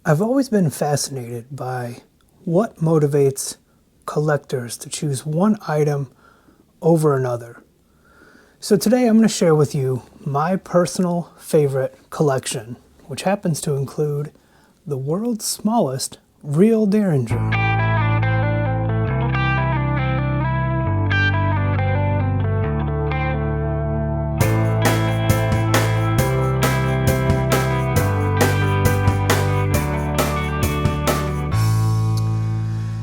I've always been fascinated by what motivates collectors to choose one item over another. So today I'm going to share with you my personal favorite collection, which happens to include the world's smallest real derringer.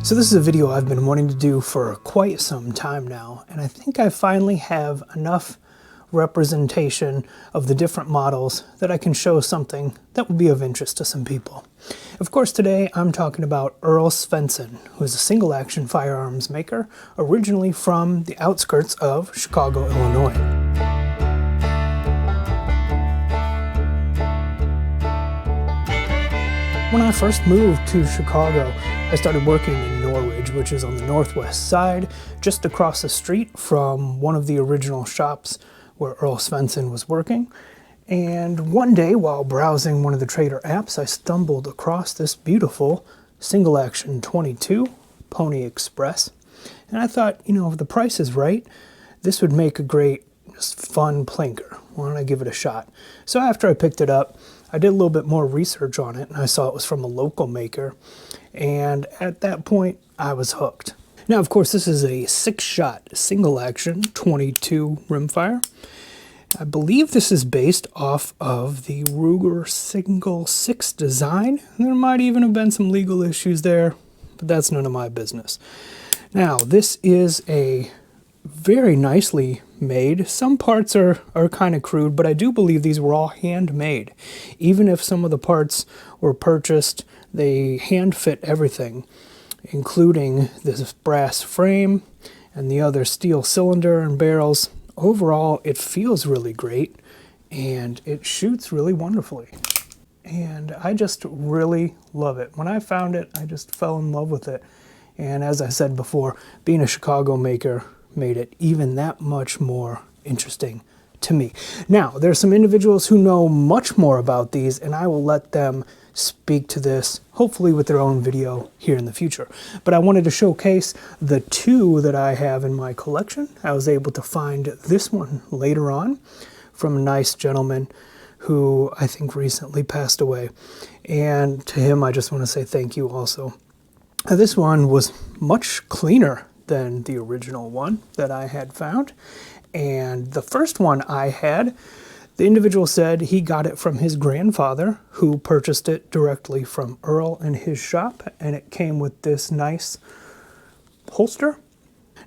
So this is a video I've been wanting to do for quite some time now, and I think I finally have enough representation of the different models that I can show something that will be of interest to some people. Of course, today I'm talking about Erl Svendsen, who is a single-action firearms maker originally from the outskirts of Chicago, Illinois. When I first moved to Chicago, I started working in Norridge, which is on the northwest side, just across the street from one of the original shops where Erl Svendsen was working. And one day, while browsing one of the trader apps, I stumbled across this beautiful single-action 22 Pony Express. And I thought, if the price is right, this would make a great, just fun plinker. Why don't I give it a shot? So after I picked it up, I did a little bit more research on it, and I saw it was from a local maker, and at that point, I was hooked. Now, of course, this is a 6-shot single-action 22 rimfire. I believe this is based off of the Ruger Single 6 design. There might even have been some legal issues there, but that's none of my business. Now, this is a very nicely made. Some parts are kind of crude, but I do believe these were all handmade. Even if some of the parts were purchased, they hand fit everything, including this brass frame and the other steel cylinder and barrels. Overall, it feels really great and it shoots really wonderfully. And I just really love it. When I found it, I just fell in love with it. And as I said before, being a Chicago maker made it even that much more interesting to me. Now, there's some individuals who know much more about these, and I will let them speak to this, hopefully with their own video here in the future. But I wanted to showcase the two that I have in my collection. I was able to find this one later on from a nice gentleman who I think recently passed away. And to him, I just want to say thank you also. This one was much cleaner than the original one that I had found. And the first one I had, the individual said he got it from his grandfather, who purchased it directly from Erl in his shop, and it came with this nice holster.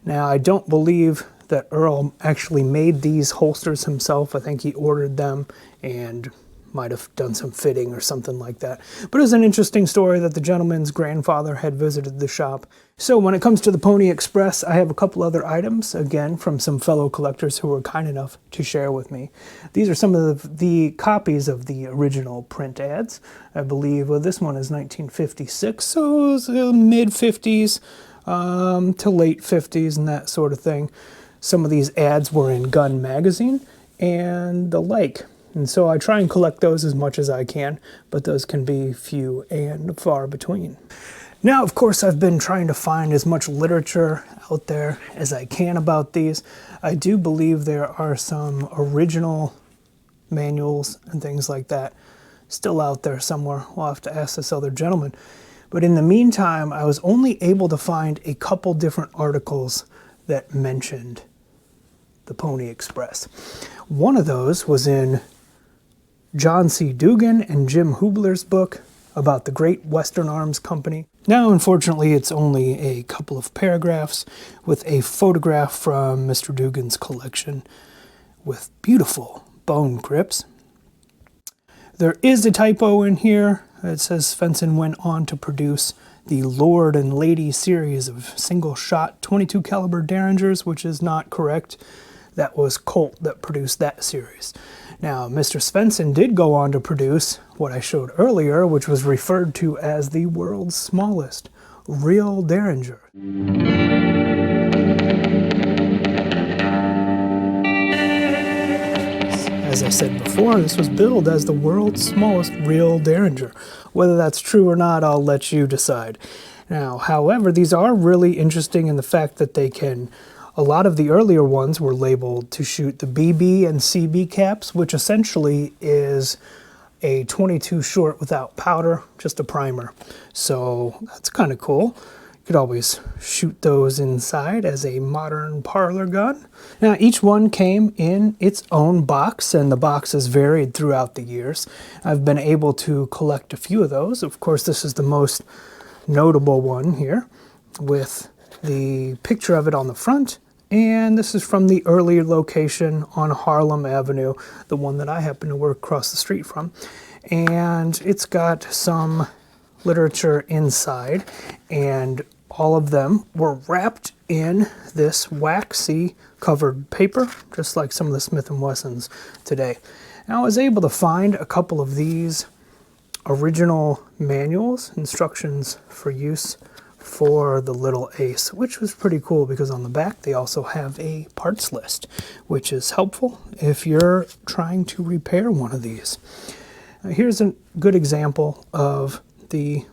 Now, I don't believe that Erl actually made these holsters himself. I think he ordered them and might have done some fitting or something like that. But it was an interesting story that the gentleman's grandfather had visited the shop. So when it comes to the Pony Express, I have a couple other items, again, from some fellow collectors who were kind enough to share with me. These are some of the copies of the original print ads. I believe, well, this one is 1956, so it was mid-50s to late 50s and that sort of thing. Some of these ads were in Gun Magazine and the like. And so I try and collect those as much as I can, but those can be few and far between. Now, of course, I've been trying to find as much literature out there as I can about these. I do believe there are some original manuals and things like that still out there somewhere. We'll have to ask this other gentleman. But in the meantime, I was only able to find a couple different articles that mentioned the Pony Express. One of those was in John C. Dugan and Jim Hubler's book about the Great Western Arms Company. Now, unfortunately, it's only a couple of paragraphs with a photograph from Mr. Dugan's collection with beautiful bone grips. There is a typo in here. It says Svendsen went on to produce the Lord and Lady series of single-shot 22 caliber derringers, which is not correct. That was Colt that produced that series. Now, Mr. Svendsen did go on to produce what I showed earlier, which was referred to as the world's smallest real derringer. As as I said before, this was billed as the world's smallest real derringer. Whether that's true or not, I'll let you decide. Now, however, these are really interesting in the fact that they can, a lot of the earlier ones were labeled to shoot the BB and CB caps, which essentially is a .22 short without powder, just a primer. So that's kind of cool. You could always shoot those inside as a modern parlor gun. Now, each one came in its own box, and the boxes varied throughout the years. I've been able to collect a few of those. Of course, this is the most notable one here, with the picture of it on the front. And this is from the earlier location on Harlem Avenue, the one that I happen to work across the street from. And it's got some literature inside, and all of them were wrapped in this waxy covered paper, just like some of the Smith & Wessons today. Now, I was able to find a couple of these original manuals, instructions for use for the little ace, which was pretty cool because on the back they also have a parts list, which is helpful if you're trying to repair one of these. Here's a good example of the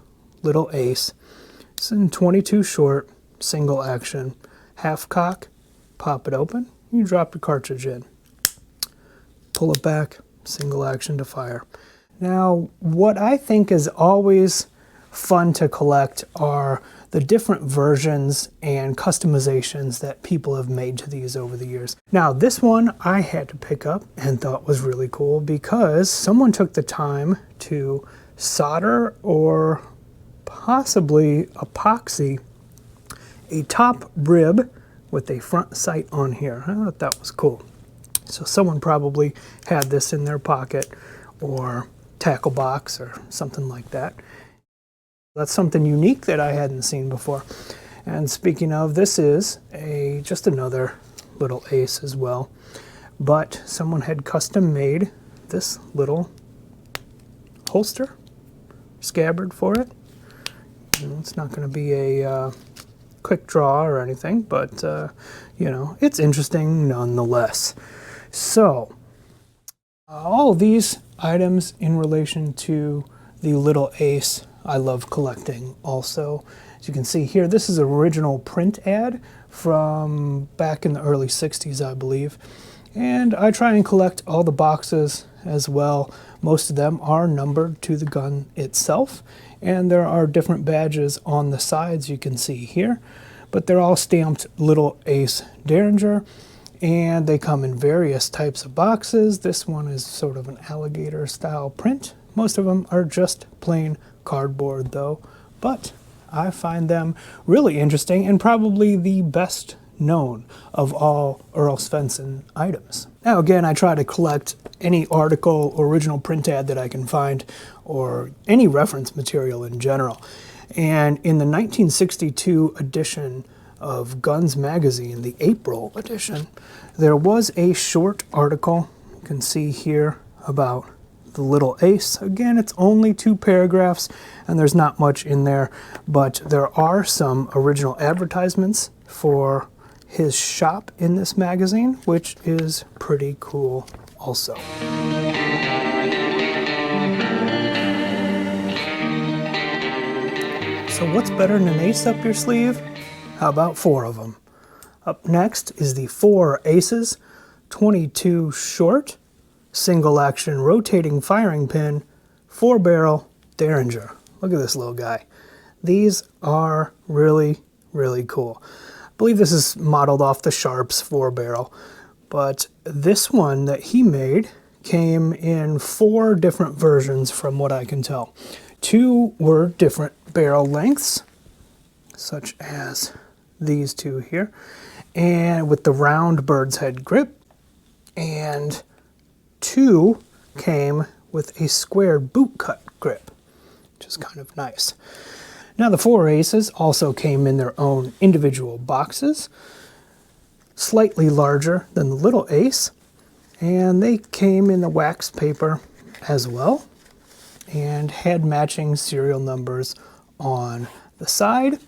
little ace. It's in .22 short, single action, half cock, pop it open, you drop your cartridge in, pull it back, single action to fire. Now, what I think is always fun to collect are the different versions and customizations that people have made to these over the years. Now, this one I had to pick up and thought was really cool because someone took the time to solder or possibly epoxy a top rib with a front sight on here. I thought that was cool. So someone probably had this in their pocket or tackle box or something like that. That's something unique that I hadn't seen before. And speaking of, this is just another little ace as well. But someone had custom made this little holster, scabbard for it. It's not going to be a quick draw or anything, but you know, it's interesting nonetheless. So all of these items in relation to the little ace I love collecting also. As you can see here, this is an original print ad from back in the early 60s, I believe. And I try and collect all the boxes as well. Most of them are numbered to the gun itself, and there are different badges on the sides you can see here, but they're all stamped Little Ace Derringer, and they come in various types of boxes. This one is sort of an alligator style print. Most of them are just plain cardboard though, but I find them really interesting and probably the best known of all Erl Svendsen items. Now again, I try to collect any article or original print ad that I can find, or any reference material in general. And in the 1962 edition of Guns Magazine, the April edition, there was a short article, you can see here, about the little ace. Again, it's only 2 paragraphs and there's not much in there, but there are some original advertisements for his shop in this magazine, which is pretty cool also. So what's better than an ace up your sleeve? How about 4 of them? Up next is the 4 Aces .22 short, single action rotating firing pin, 4-barrel derringer. Look at this little guy. These are really, really cool. I believe this is modeled off the Sharp's 4-barrel, but this one that he made came in 4 different versions from what I can tell. 2 were different barrel lengths, such as these 2 here, and with the round bird's head grip, and 2 came with a squared boot cut grip, which is kind of nice. Now the 4 Aces also came in their own individual boxes, slightly larger than the little ace, and they came in the wax paper as well, and had matching serial numbers on the side.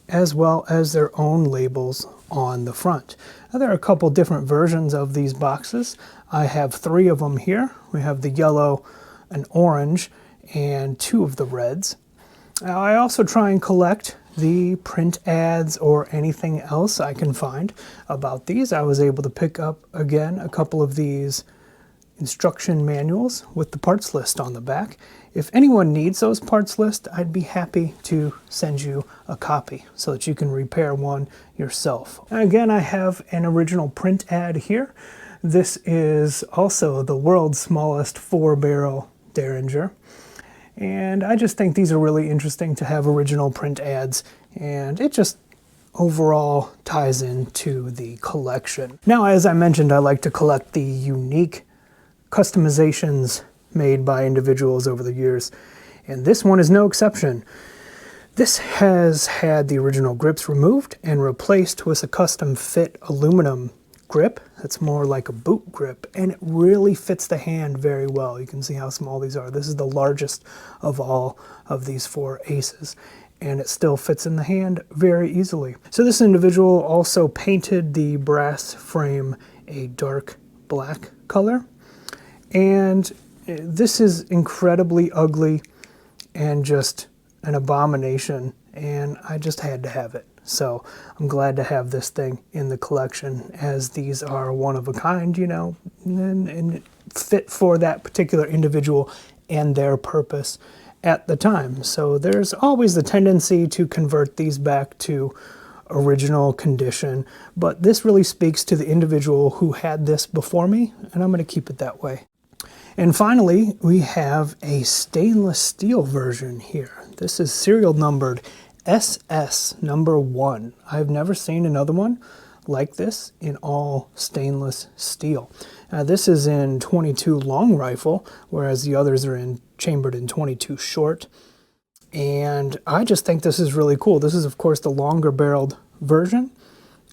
as well as their own labels on the front. Now, there are a couple different versions of these boxes. I have 3 of them here. We have the yellow, an orange, and 2 of the reds. Now, I also try and collect the print ads or anything else I can find about these. I was able to pick up, again, a couple of these instruction manuals with the parts list on the back. If anyone needs those parts list, I'd be happy to send you a copy so that you can repair one yourself. And again, I have an original print ad here. This is also the world's smallest 4-barrel derringer. And I just think these are really interesting to have original print ads, and it just overall ties into the collection. Now, as I mentioned, I like to collect the unique customizations made by individuals over the years, and this one is no exception. This has had the original grips removed and replaced with a custom fit aluminum grip that's more like a boot grip, and it really fits the hand very well. You can see how small these are. This is the largest of all of these 4 aces, and it still fits in the hand very easily. So this individual also painted the brass frame a dark black color, and this is incredibly ugly and just an abomination, and I just had to have it. So I'm glad to have this thing in the collection, as these are one of a kind, you know, and fit for that particular individual and their purpose at the time. So there's always the tendency to convert these back to original condition, but this really speaks to the individual who had this before me, and I'm going to keep it that way. And finally, we have a stainless steel version here. This is serial numbered SS number 1. I've never seen another one like this in all stainless steel. This is in 22 long rifle, whereas the others are chambered in 22 short. And I just think this is really cool. This is, of course, the longer barreled version,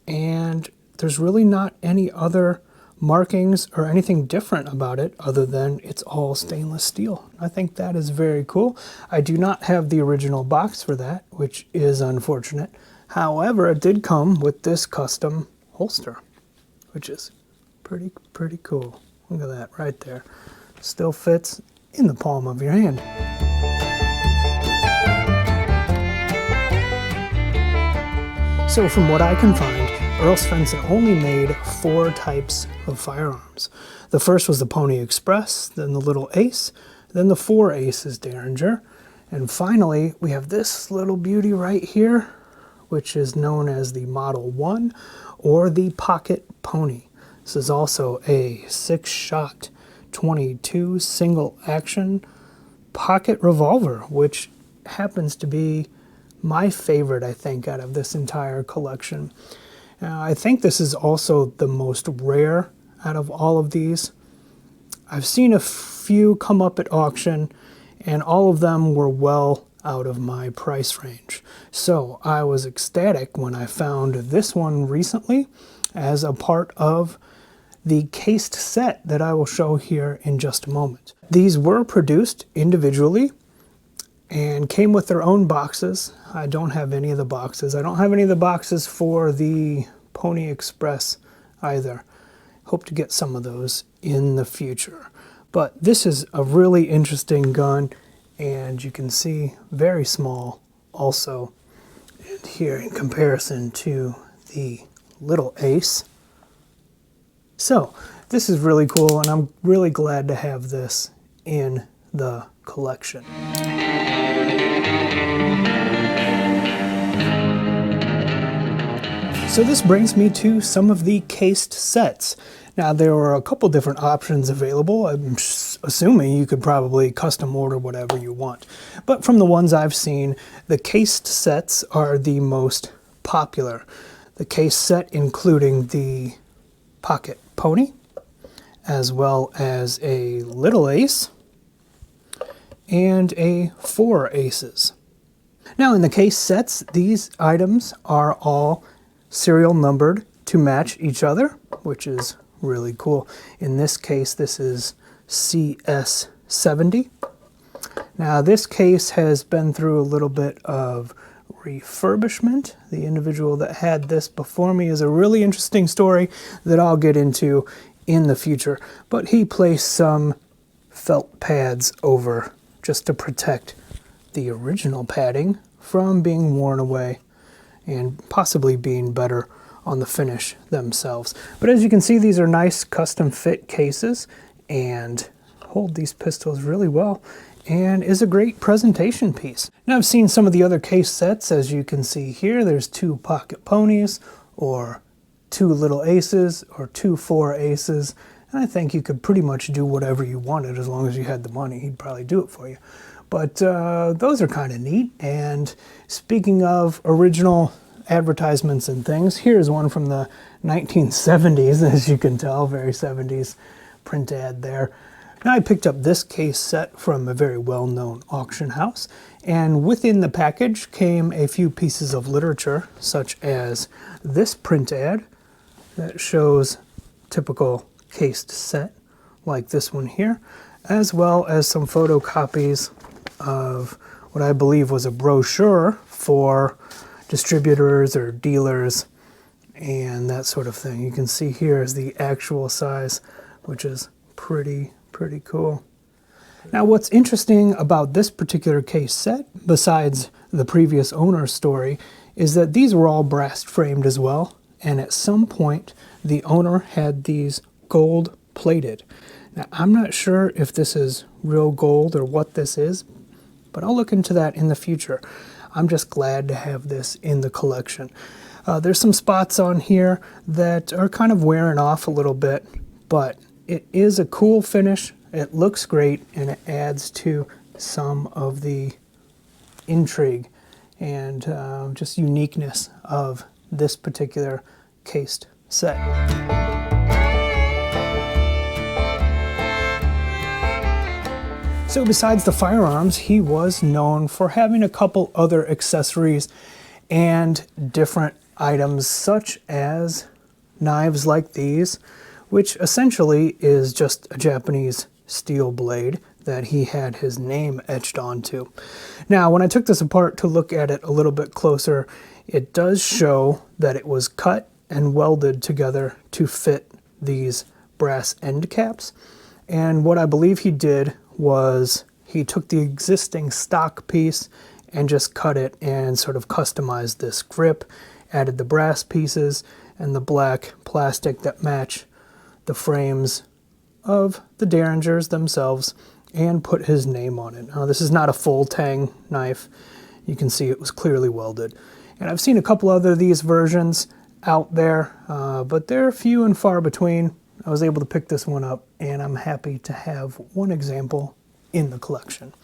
and there's really not any other markings or anything different about it other than it's all stainless steel. I think that is very cool. I do not have the original box for that, which is unfortunate. However, it did come with this custom holster, which is pretty cool. Look at that right there. Still fits in the palm of your hand. So from what I can find, Erl Svendsen only made 4 types of firearms. The first was the Pony Express, then the Little Ace, then the 4 Aces Derringer, and finally we have this little beauty right here, which is known as the Model 1 or the Pocket Pony. This is also a 6-shot 22 single action pocket revolver, which happens to be my favorite, I think, out of this entire collection. I think this is also the most rare out of all of these. I've seen a few come up at auction, and all of them were well out of my price range. So I was ecstatic when I found this one recently as a part of the cased set that I will show here in just a moment. These were produced individually and came with their own boxes. I don't have any of the boxes. I don't have any of the boxes for the Pony Express either. Hope to get some of those in the future. But this is a really interesting gun, and you can see very small also and here in comparison to the Little Ace. So this is really cool, and I'm really glad to have this in the collection. So this brings me to some of the cased sets. Now, there were a couple different options available. I'm assuming you could probably custom order whatever you want. But from the ones I've seen, the cased sets are the most popular. The case set including the Pocket Pony, as well as a Little Ace, and a 4 Aces. Now, in the case sets, these items are all serial numbered to match each other, which is really cool. In this case, this is CS70. Now, this case has been through a little bit of refurbishment. The individual that had this before me is a really interesting story that I'll get into in the future. But he placed some felt pads over just to protect the original padding from being worn away and possibly being better on the finish themselves. But as you can see, these are nice custom fit cases and hold these pistols really well and is a great presentation piece. Now I've seen some of the other case sets. As you can see here, there's 2 pocket ponies or 2 little aces or 2 4 aces, and I think you could pretty much do whatever you wanted as long as you had the money. He'd probably do it for you. But those are kind of neat. And speaking of original advertisements and things, here's one from the 1970s, as you can tell, very 70s print ad there. Now I picked up this case set from a very well-known auction house, and within the package came a few pieces of literature, such as this print ad that shows typical cased set like this one here, as well as some photocopies of what I believe was a brochure for distributors or dealers and that sort of thing. You can see here is the actual size, which is pretty cool. Now what's interesting about this particular case set, besides the previous owner's story, is that these were all brass framed as well, and at some point the owner had these gold plated. Now I'm not sure if this is real gold or what this is, but I'll look into that in the future. I'm just glad to have this in the collection. There's some spots on here that are kind of wearing off a little bit, but it is a cool finish. It looks great, and it adds to some of the intrigue and just uniqueness of this particular cased set. So besides the firearms, he was known for having a couple other accessories and different items, such as knives like these, which essentially is just a Japanese steel blade that he had his name etched onto. Now, when I took this apart to look at it a little bit closer, it does show that it was cut and welded together to fit these brass end caps. And what I believe he did was he took the existing stock piece and just cut it and sort of customized this grip, added the brass pieces and the black plastic that match the frames of the derringers themselves, and put his name on it. Now this is not a full tang knife. You can see it was clearly welded. And I've seen a couple other of these versions out there, but they're few and far between. I was able to pick this one up, and I'm happy to have one example in the collection.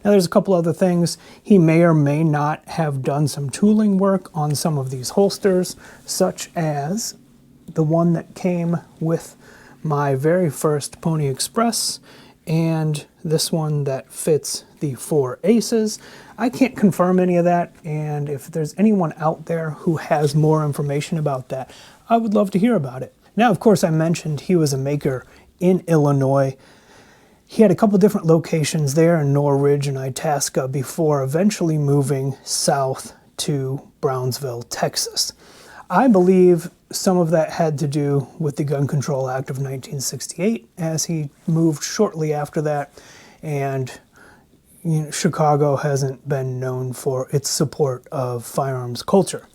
Now there's a couple other things. He may or may not have done some tooling work on some of these holsters, such as the one that came with my very first Pony Express, and this one that fits the 4 aces. I can't confirm any of that, and if there's anyone out there who has more information about that, I would love to hear about it. Now, of course, I mentioned he was a maker in Illinois. He had a couple different locations there in Norridge and Itasca before eventually moving south to Brownsville, Texas. I believe some of that had to do with the Gun Control Act of 1968, as he moved shortly after that, and Chicago hasn't been known for its support of firearms culture.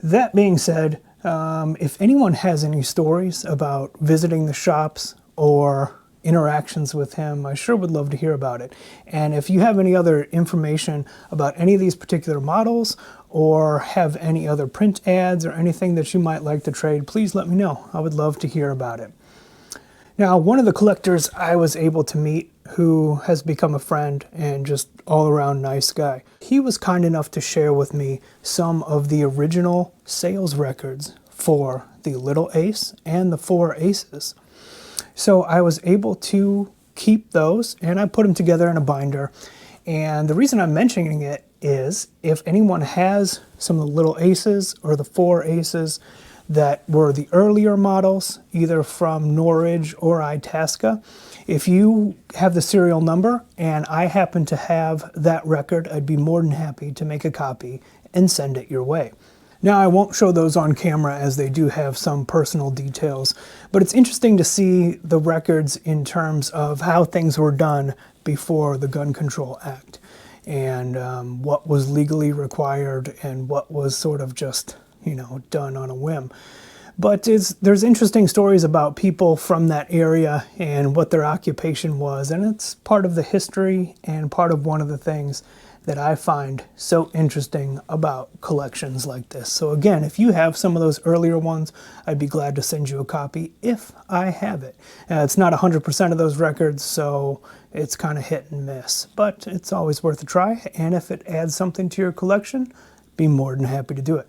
That being said, if anyone has any stories about visiting the shops or interactions with him, I sure would love to hear about it. And if you have any other information about any of these particular models, or have any other print ads or anything that you might like to trade, please let me know. I would love to hear about it. Now, one of the collectors I was able to meet, who has become a friend and just all around nice guy, he was kind enough to share with me some of the original sales records for the Little Ace and the 4 Aces. So I was able to keep those, and I put them together in a binder. And the reason I'm mentioning it is, if anyone has some of the Little Aces or the 4 Aces that were the earlier models, either from Norridge or Itasca, if you have the serial number and I happen to have that record, I'd be more than happy to make a copy and send it your way. Now, I won't show those on camera as they do have some personal details, but it's interesting to see the records in terms of how things were done before the Gun Control Act, and what was legally required and what was sort of just, done on a whim. But there's interesting stories about people from that area and what their occupation was, and it's part of the history and part of one of the things that I find so interesting about collections like this. So again, if you have some of those earlier ones, I'd be glad to send you a copy if I have it. It's not 100% of those records, so it's kind of hit and miss, but it's always worth a try, and if it adds something to your collection, be more than happy to do it.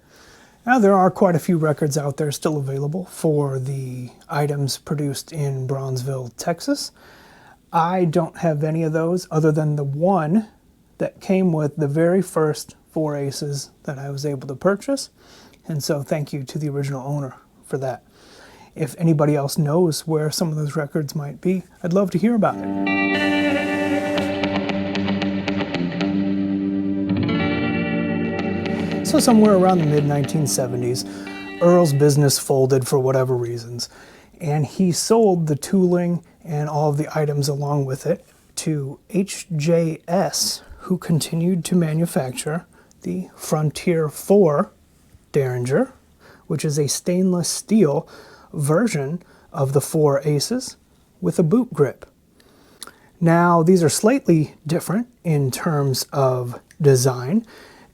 Now, there are quite a few records out there still available for the items produced in Brownsville, Texas. I don't have any of those other than the one that came with the very first 4 aces that I was able to purchase, and so thank you to the original owner for that. If anybody else knows where some of those records might be, I'd love to hear about it. So somewhere around the mid-1970s, Erl's business folded for whatever reasons, and he sold the tooling and all of the items along with it to HJS, who continued to manufacture the Frontier 4 derringer, which is a stainless steel version of the 4 aces with a boot grip. Now, these are slightly different in terms of design,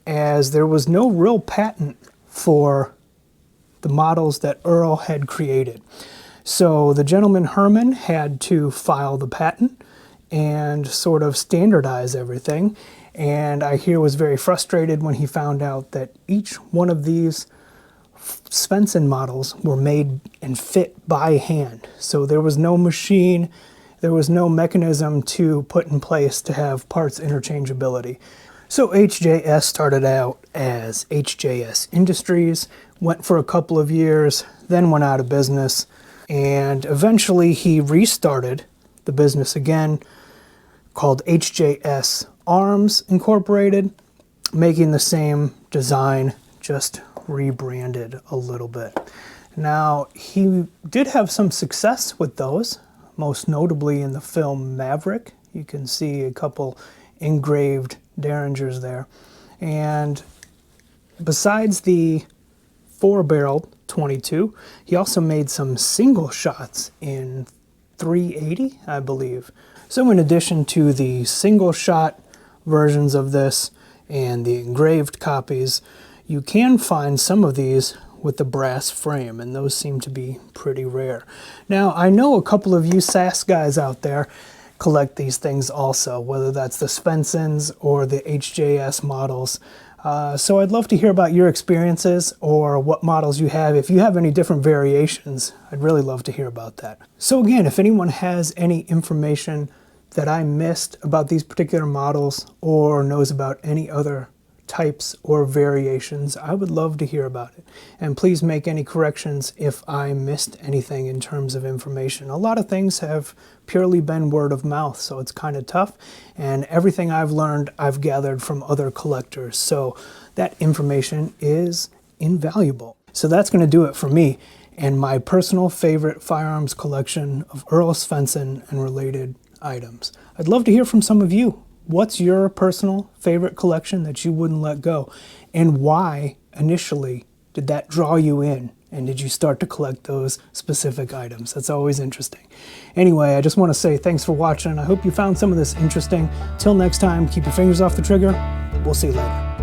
as there was no real patent for the models that Erl had created. So the gentleman Herman had to file the patent and sort of standardize everything, and I hear was very frustrated when he found out that each one of these Svendsen models were made and fit by hand. So there was no machine, there was no mechanism to put in place to have parts interchangeability. So HJS started out as HJS Industries, went for a couple of years, then went out of business, and eventually he restarted the business again, called HJS Arms Incorporated, making the same design, just rebranded a little bit. Now, he did have some success with those, most notably in the film Maverick. You can see a couple engraved derringers there. And besides the 4-barrel 22, he also made some single shots in .380, I believe. So in addition to the single shot versions of this and the engraved copies, you can find some of these with the brass frame, and those seem to be pretty rare. Now, I know a couple of you SAS guys out there collect these things also, whether that's the Svenssens or the HJS models. So I'd love to hear about your experiences or what models you have. If you have any different variations, I'd really love to hear about that. So again, if anyone has any information that I missed about these particular models or knows about any other types or variations, I would love to hear about it. And please make any corrections if I missed anything in terms of information. A lot of things have purely been word of mouth, so it's kind of tough. And everything I've learned, I've gathered from other collectors. So that information is invaluable. So that's going to do it for me and my personal favorite firearms collection of Erl Svendsen and related items. I'd love to hear from some of you. What's your personal favorite collection that you wouldn't let go? And why, initially, did that draw you in? And did you start to collect those specific items? That's always interesting. Anyway, I just want to say thanks for watching. I hope you found some of this interesting. Till next time, keep your fingers off the trigger. We'll see you later.